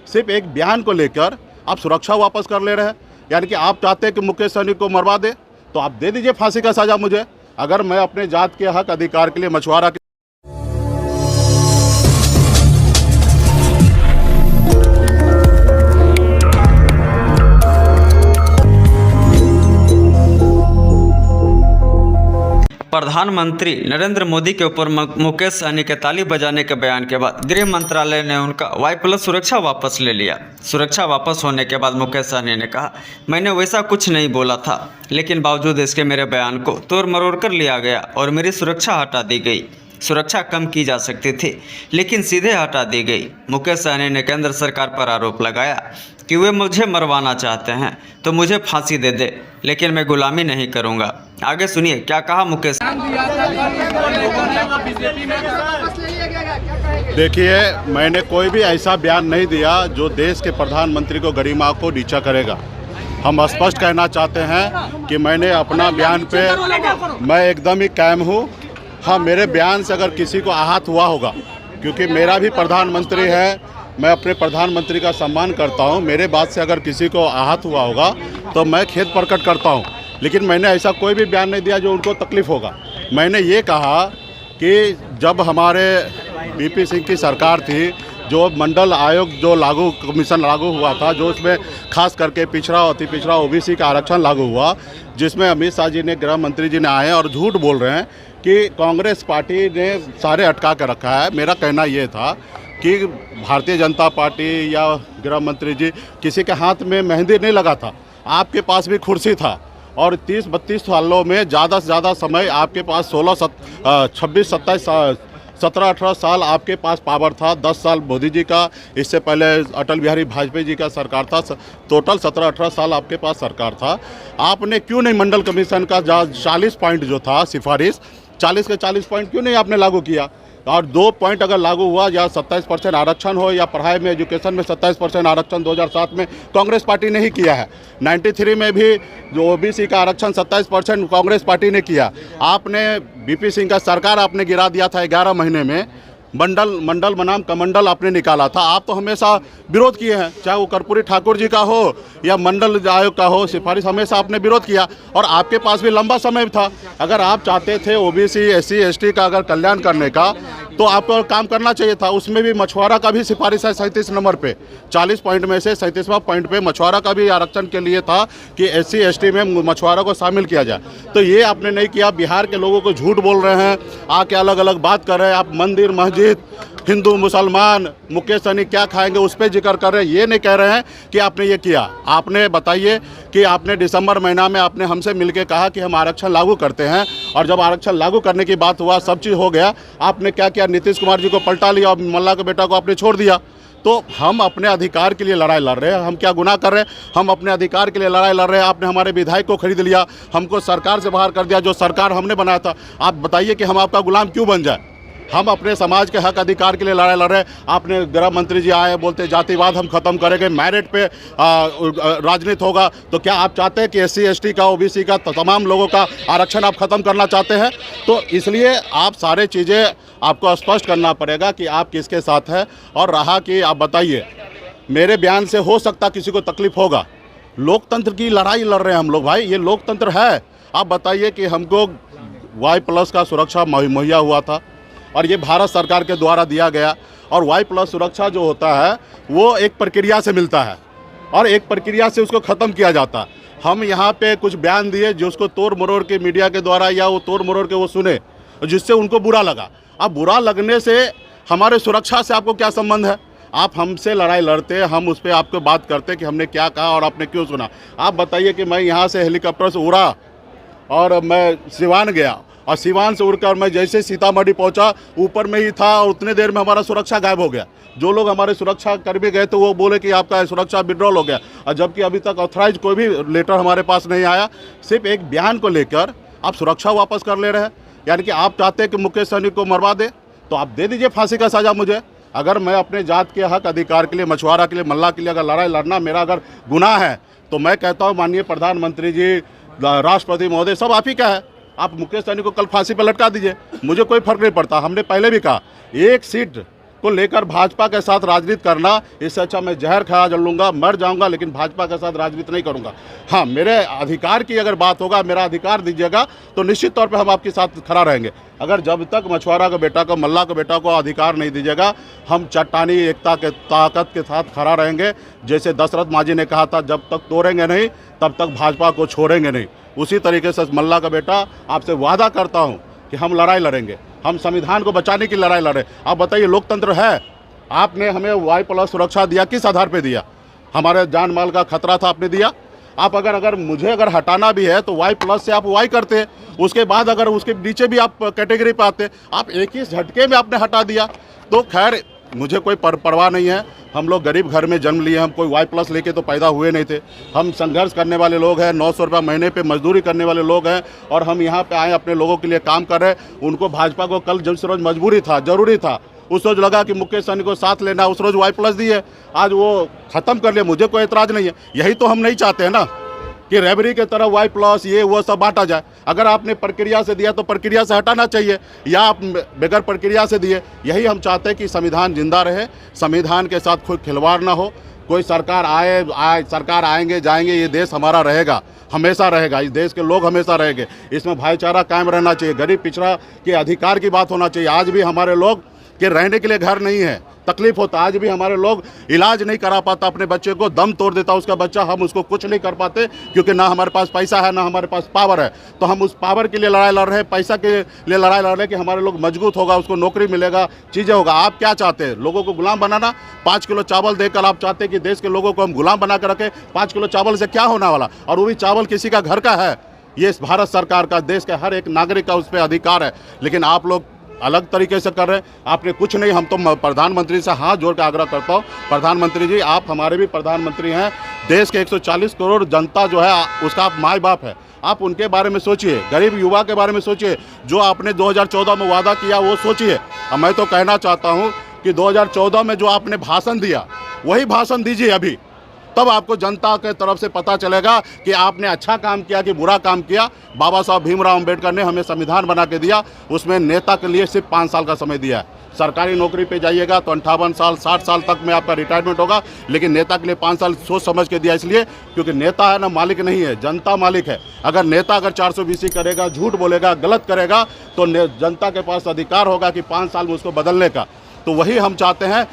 सिर्फ एक बयान को लेकर आप सुरक्षा वापस कर ले रहे हैं। यानी कि आप चाहते हैं कि मुकेश सहनी को मरवा दे, तो आप दे दीजिए फांसी का सजा मुझे। अगर मैं अपने जात के हक अधिकार के लिए मछुआरा प्रधानमंत्री नरेंद्र मोदी के ऊपर मुकेश सहनी के ताली बजाने के बयान के बाद गृह मंत्रालय ने उनका Y+ सुरक्षा वापस ले लिया। सुरक्षा वापस होने के बाद मुकेश सहनी ने कहा, मैंने वैसा कुछ नहीं बोला था, लेकिन बावजूद इसके मेरे बयान को तोड़ मरोड़ कर लिया गया और मेरी सुरक्षा हटा दी गई। सुरक्षा कम की जा सकती थी, लेकिन सीधे हटा दी गई। मुकेश सहनी ने केंद्र सरकार पर आरोप लगाया कि वे मुझे मरवाना चाहते हैं तो मुझे फांसी दे दे, लेकिन मैं गुलामी नहीं करूंगा। आगे सुनिए क्या कहा मुकेश। देखिए, मैंने कोई भी ऐसा बयान नहीं दिया जो देश के प्रधानमंत्री को गरिमा को नीचा करेगा। हम स्पष्ट कहना चाहते हैं कि मैंने अपना बयान पे मैं एकदम ही कायम हूँ। हाँ, मेरे बयान से अगर किसी को आहत हुआ होगा, क्योंकि मेरा भी प्रधानमंत्री है, मैं अपने प्रधानमंत्री का सम्मान करता हूँ, मेरे बात से अगर किसी को आहत हुआ होगा तो मैं खेद प्रकट करता हूँ। लेकिन मैंने ऐसा कोई भी बयान नहीं दिया जो उनको तकलीफ़ होगा। मैंने ये कहा कि जब हमारे VP सिंह की सरकार थी, जो मंडल आयोग जो कमीशन लागू हुआ था, जो उसमें खास करके पिछड़ा अति पिछड़ा OBC का आरक्षण लागू हुआ, जिसमें अमित शाह जी ने, गृह मंत्री जी ने आए और झूठ बोल रहे हैं कि कांग्रेस पार्टी ने सारे अटका कर रखा है। मेरा कहना ये था कि भारतीय जनता पार्टी या गृह मंत्री जी, किसी के हाथ में मेहंदी नहीं लगा था। आपके पास भी कुर्सी था और 30-32 सालों में ज़्यादा से ज़्यादा समय आपके पास 17-18 साल आपके पास पावर था। 10 साल मोदी जी का, इससे पहले अटल बिहारी वाजपेयी जी का सरकार था। टोटल 17-18 साल आपके पास सरकार था। आपने क्यों नहीं मंडल कमीशन का 40 पॉइंट जो था सिफारिश, 40 के 40 पॉइंट क्यों नहीं आपने लागू किया? और 2 पॉइंट अगर लागू हुआ, या 27% आरक्षण हो, या पढ़ाई में, एजुकेशन में 27% आरक्षण 2007 में कांग्रेस पार्टी ने ही किया है। 93 में भी जो OBC का आरक्षण 27% कांग्रेस पार्टी ने किया। आपने VP सिंह का सरकार आपने गिरा दिया था 11 महीने में। मंडल बनाम कमंडल आपने निकाला था। आप तो हमेशा विरोध किए हैं, चाहे वो कर्पूरी ठाकुर जी का हो या मंडल आयोग का हो, सिफारिश हमेशा आपने विरोध किया। और आपके पास भी लंबा समय था। अगर आप चाहते थे OBC SC ST का अगर कल्याण करने का, तो आपको काम करना चाहिए था। उसमें भी मछुआरा का भी सिफारिश है 37 नंबर पे, 40 पॉइंट में से 37वां पॉइंट पे मछुआरा का भी आरक्षण के लिए था कि SC ST में मछुआरा को शामिल किया जाए। तो ये आपने नहीं किया। बिहार के लोगों को झूठ बोल रहे हैं, आके अलग अलग बात कर रहे हैं। आप मंदिर मस्जिद, हिंदू मुसलमान, मुकेश सहनी क्या खाएंगे उस पर जिक्र कर रहे हैं। ये नहीं कह रहे हैं कि आपने ये किया। आपने बताइए कि आपने दिसंबर महीना में आपने हमसे मिलके कहा कि हम आरक्षण लागू करते हैं, और जब आरक्षण लागू करने की बात हुआ, सब चीज़ हो गया, आपने क्या किया? नीतीश कुमार जी को पलटा लिया और मल्ला के बेटा को आपने छोड़ दिया। तो हम अपने अधिकार के लिए लड़ाई लड़ रहे हैं। हम क्या गुनाह कर रहे हैं? हम अपने अधिकार के लिए लड़ाई लड़ रहे हैं। आपने हमारे विधायक को खरीद लिया, हमको सरकार से बाहर कर दिया, जो सरकार हमने बनाया था। आप बताइए कि हम आपका गुलाम क्यों बन जाए? हम अपने समाज के हक अधिकार के लिए लड़ाई लड़ रहे हैं। आपने गृह मंत्री जी आए, बोलते जातिवाद हम खत्म करेंगे, मेरिट पे राजनीति होगा। तो क्या आप चाहते हैं कि SC ST का, OBC का, तमाम लोगों का आरक्षण आप खत्म करना चाहते हैं? तो इसलिए आप सारे चीज़ें आपको स्पष्ट करना पड़ेगा कि आप किसके साथ हैं। और रहा कि आप बताइए, मेरे बयान से हो सकता किसी को तकलीफ होगा। लोकतंत्र की लड़ाई लड़ रहे हैं हम लोग भाई, ये लोकतंत्र है। आप बताइए कि हमको Y+ का सुरक्षा मुहैया हुआ था और ये भारत सरकार के द्वारा दिया गया। और Y+ सुरक्षा जो होता है वो एक प्रक्रिया से मिलता है और एक प्रक्रिया से उसको ख़त्म किया जाता है। हम यहाँ पे कुछ बयान दिए जो उसको तोड़ मरोड़ के मीडिया के द्वारा, या वो तोड़ मरोड़ के वो सुने, जिससे उनको बुरा लगा। अब बुरा लगने से हमारे सुरक्षा से आपको क्या संबंध है? आप हमसे लड़ाई लड़ते, हम उस पर आपको बात करते कि हमने क्या कहा और आपने क्यों सुना। आप बताइए कि मैं यहाँ से हेलीकॉप्टर से उड़ा और मैं सिवान गया, और सिवान से उड़कर मैं जैसे सीतामढ़ी पहुंचा, ऊपर में ही था, और उतने देर में हमारा सुरक्षा गायब हो गया। जो लोग हमारे सुरक्षा कर्मी गए थे वो बोले कि आपका सुरक्षा विड्रॉल हो गया, और जबकि अभी तक ऑथराइज कोई भी लेटर हमारे पास नहीं आया। सिर्फ एक बयान को लेकर आप सुरक्षा वापस कर ले रहे हैं। यानी कि आप चाहते हैं कि मुकेश सहनी को मरवा दे, तो आप दे दीजिए फांसी का सजा मुझे। अगर मैं अपने जात के हक अधिकार के लिए, मछुआरा के लिए, मल्ला के लिए अगर लड़ाई लड़ना मेरा अगर गुनाह है, तो मैं कहता हूँ माननीय प्रधानमंत्री जी, राष्ट्रपति महोदय, सब आप ही का है। आप मुकेश सहनी को कल फांसी पर लटका दीजिए, मुझे कोई फर्क नहीं पड़ता। हमने पहले भी कहा, एक सीट को लेकर भाजपा के साथ राजनीति करना, इससे अच्छा मैं जहर खा लूँगा, मर जाऊँगा, लेकिन भाजपा के साथ राजनीति नहीं करूँगा। हाँ, मेरे अधिकार की अगर बात होगा, मेरा अधिकार दीजिएगा तो निश्चित तौर पे हम आपके साथ खड़ा रहेंगे। अगर जब तक मछुआरा का बेटा को, मल्ला का बेटा को अधिकार नहीं दीजिएगा, हम चट्टानी एकता के ताकत के साथ खड़ा रहेंगे। जैसे दशरथ मांझी ने कहा था, जब तक तोड़ेंगे नहीं तब तक भाजपा को छोड़ेंगे नहीं, उसी तरीके से मल्ला का बेटा आपसे वादा करता हूँ कि हम लड़ाई लड़ेंगे, हम संविधान को बचाने की लड़ाई लड़े। आप बताइए, लोकतंत्र है। आपने हमें Y+ सुरक्षा दिया, किस आधार पे दिया? हमारे जान माल का खतरा था, आपने दिया। आप अगर मुझे हटाना भी है तो Y+ से आप Y करते, उसके बाद अगर उसके नीचे भी आप कैटेगरी पे आते, आप एक ही झटके में आपने हटा दिया। तो खैर, मुझे कोई परवाह नहीं है। हम लोग गरीब घर में जन्म लिए, हम कोई Y+ लेके तो पैदा हुए नहीं थे। हम संघर्ष करने वाले लोग हैं, 900 रुपये महीने पे मजदूरी करने वाले लोग हैं, और हम यहाँ पे आए अपने लोगों के लिए काम कर रहे हैं। उनको भाजपा को कल जिस रोज़ मजबूरी था, ज़रूरी था, उस रोज़ लगा कि मुकेश सहनी को साथ लेना, उस रोज़ Y+ दिए, आज वो ख़त्म कर लिया। मुझे कोई एतराज़ नहीं है। यही तो हम नहीं चाहते हैं ना कि रेबरी के तरह Y+ ये वो सब बांटा जाए। अगर आपने प्रक्रिया से दिया तो प्रक्रिया से हटाना चाहिए, या आप बगैर प्रक्रिया से दिए। यही हम चाहते हैं कि संविधान जिंदा रहे, संविधान के साथ कोई खिलवाड़ ना हो। कोई सरकार आए सरकार आएंगे जाएंगे, ये देश हमारा रहेगा, हमेशा रहेगा। इस देश के लोग हमेशा रहेंगे। इसमें भाईचारा कायम रहना चाहिए। गरीब पिछड़ा के अधिकार की बात होना चाहिए। आज भी हमारे लोग के रहने के लिए घर नहीं है, तकलीफ होता। आज भी हमारे लोग इलाज नहीं करा पाता, अपने बच्चे को दम तोड़ देता उसका बच्चा, हम उसको कुछ नहीं कर पाते, क्योंकि ना हमारे पास पैसा है, ना हमारे पास पावर है। तो हम उस पावर के लिए लड़ाई लड़ रहे हैं, पैसा के लिए लड़ाई लड़ रहे हैं कि हमारे लोग मजबूत होगा, उसको नौकरी मिलेगा, चीज़ें होगा। आप क्या चाहते हैं? लोगों को गुलाम बनाना? 5 किलो चावल देकर आप चाहते हैं कि देश के लोगों को हम गुलाम बना कर रखें? 5 किलो चावल से क्या होने वाला? और वो भी चावल किसी का घर का है। ये भारत सरकार का, देश के हर एक नागरिक का उस पर अधिकार है, लेकिन आप लोग अलग तरीके से कर रहे हैं। आपने कुछ नहीं। हम तो प्रधानमंत्री से हाथ जोड़ के आग्रह करता हूँ, प्रधानमंत्री जी, आप हमारे भी प्रधानमंत्री हैं। देश के 140 करोड़ जनता जो है, उसका आप माई बाप है। आप उनके बारे में सोचिए, गरीब युवा के बारे में सोचिए। जो आपने 2014 में वादा किया वो सोचिए। और मैं तो कहना चाहता हूँ कि 2014 में जो आपने भाषण दिया, वही भाषण दीजिए अभी, तब आपको जनता के तरफ से पता चलेगा कि आपने अच्छा काम किया कि बुरा काम किया। बाबा साहब भीमराव अंबेडकर ने हमें संविधान बना के दिया, उसमें नेता के लिए सिर्फ 5 साल का समय दिया है। सरकारी नौकरी पे जाइएगा तो 58 साल 60 साल तक में आपका रिटायरमेंट होगा, लेकिन नेता के लिए 5 साल सोच समझ के दिया, इसलिए क्योंकि नेता है ना, मालिक नहीं है, जनता मालिक है। अगर नेता 420 करेगा, झूठ बोलेगा, गलत करेगा, तो जनता के पास अधिकार होगा कि 5 साल में उसको बदलने का। तो वही हम चाहते हैं